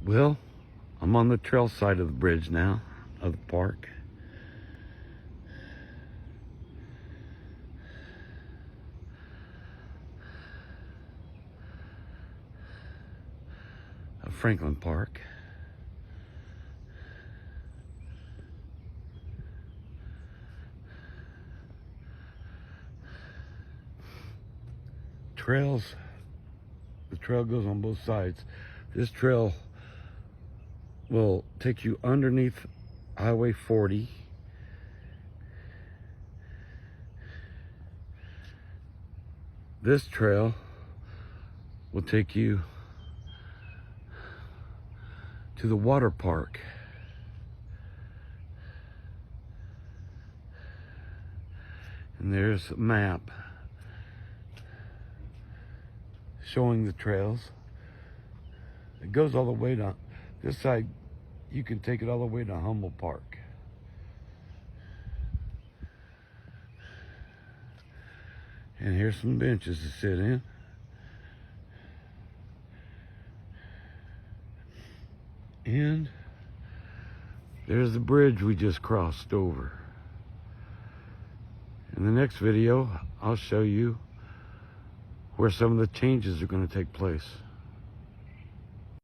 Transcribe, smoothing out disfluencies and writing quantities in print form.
Well, I'm on the trail side of the bridge now, of the park. Of Franklin Park. Trails, the trail goes on both sides. This trail will take you underneath Highway 40. This trail will take you to the water park. And there's a map showing the trails. It goes all the way down this side. You can take it all the way to Humboldt Park. And here's some benches to sit in. And there's the bridge we just crossed over. In the next video, I'll show you where some of the changes are going to take place.